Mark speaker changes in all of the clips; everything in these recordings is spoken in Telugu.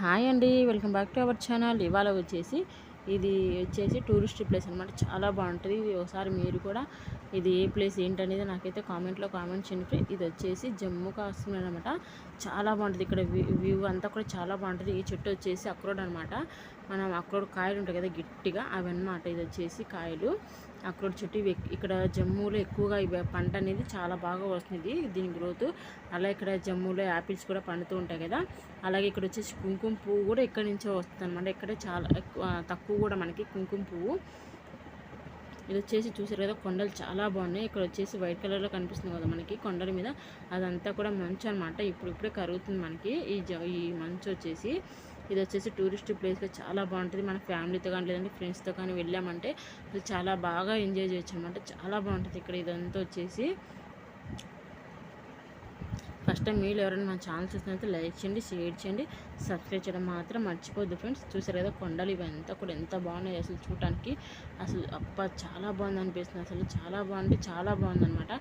Speaker 1: హాయ్ అండి, welcome back to our channel. ఇవాళ ఇది వచ్చేసి టూరిస్ట్ ప్లేస్ అనమాట. చాలా బాగుంటుంది. ఇది ఒకసారి మీరు కూడా ఇది ఏ ప్లేస్ ఏంటనేది నాకైతే కామెంట్లో కామెంట్ చేయండి. ఇది వచ్చేసి జమ్మూ కాశ్మీర్ అనమాట. చాలా బాగుంటుంది. ఇక్కడ వ్యూ అంతా కూడా చాలా బాగుంటుంది. ఈ చెట్టు వచ్చేసి అక్రోడ్ అనమాట. మనం అక్రోడ్ కాయలు ఉంటాయి కదా గట్టిగా, అవి అనమాట. ఇది వచ్చేసి కాయలు అక్రోడ్ చెట్టు. ఇక్కడ జమ్మూలో ఎక్కువగా ఈ పంట అనేది చాలా బాగా వస్తుంది, దీని గ్రోత్. అలా ఇక్కడ జమ్మూలో యాపిల్స్ కూడా పండుతూ ఉంటాయి కదా. అలాగే ఇక్కడ వచ్చేసి కుంకుమ పువ్వు కూడా ఇక్కడ నుంచే వస్తుంది అనమాట. ఇక్కడ చాలా తక్కువ కూడా మనకి కుంకుమ పువ్వు. ఇది వచ్చేసి చూసారు కదా, కొండలు చాలా బాగున్నాయి. ఇక్కడ వచ్చేసి వైట్ కలర్లో కనిపిస్తుంది కదా మనకి కొండల మీద, అదంతా కూడా మంచు అనమాట. ఇప్పుడిప్పుడే కరుగుతుంది మనకి ఈ మంచు వచ్చేసి. ఇది వచ్చేసి టూరిస్ట్ ప్లేస్గా చాలా బాగుంటుంది. మన ఫ్యామిలీతో కానీ లేదంటే ఫ్రెండ్స్తో కానీ వెళ్ళామంటే చాలా బాగా ఎంజాయ్ చేయొచ్చు అనమాట. చాలా బాగుంటుంది ఇక్కడ. ఇదంతా వచ్చేసి ఫస్ట్ టైం మీరు ఎవరైనా మన ఛానల్ చూసినట్లయితే లైక్ చేయండి, షేర్ చేయండి, సబ్స్క్రైబ్ చేయడం మాత్రం మర్చిపోద్దు ఫ్రెండ్స్. చూసారు కదా కొండలు ఇవంతా కూడా ఎంత బాగున్నాయి అసలు చూడటానికి. అసలు చాలా బాగుంది అనిపిస్తుంది. అసలు చాలా బాగుందనమాట.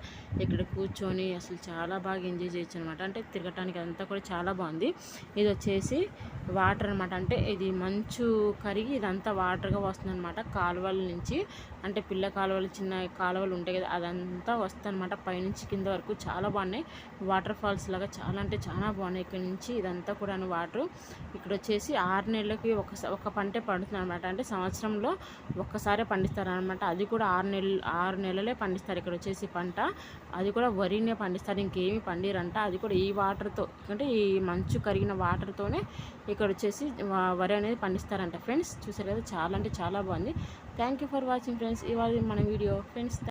Speaker 1: ఇక్కడ కూర్చొని అసలు చాలా బాగా ఎంజాయ్ చేయొచ్చు అనమాట. అంటే తిరగటానికి అంతా కూడా చాలా బాగుంది. ఇది వచ్చేసి వాటర్ అనమాట. అంటే ఇది మంచు కరిగి ఇదంతా వాటర్గా వస్తుంది అనమాట. కాలువల నుంచి, అంటే పిల్ల కాలువలు, చిన్న కాలువలు ఉంటాయి కదా, అదంతా వస్తుంది అనమాట. పైనుంచి కింద వరకు చాలా బాగున్నాయి. వాటర్ ఫాల్స్ లాగా చాలా అంటే చాలా బాగున్నాయి. ఇక్కడ నుంచి ఇదంతా కూడా వాటర్. ఇక్కడ వచ్చేసి 6 నెలలకి ఒక పంటే పండుతుంది అనమాట. అంటే సంవత్సరంలో ఒక్కసారే పండిస్తారు అనమాట. అది కూడా 6 నెలలే పండిస్తారు ఇక్కడ వచ్చేసి పంట. అది కూడా వరినే పండిస్తారు, ఇంకేమీ పండిరంట. అది కూడా ఈ వాటర్తో, అంటే ఈ మంచు కరిగిన వాటర్తోనే ఇక్కడ వచ్చేసి వరి అనేది పండిస్తారంట ఫ్రెండ్స్. చూసారు కదా, చాలా అంటే చాలా బాగుంది. Thank you for watching friends. ఇవాళ మన వీడియో ఫ్రెండ్స్.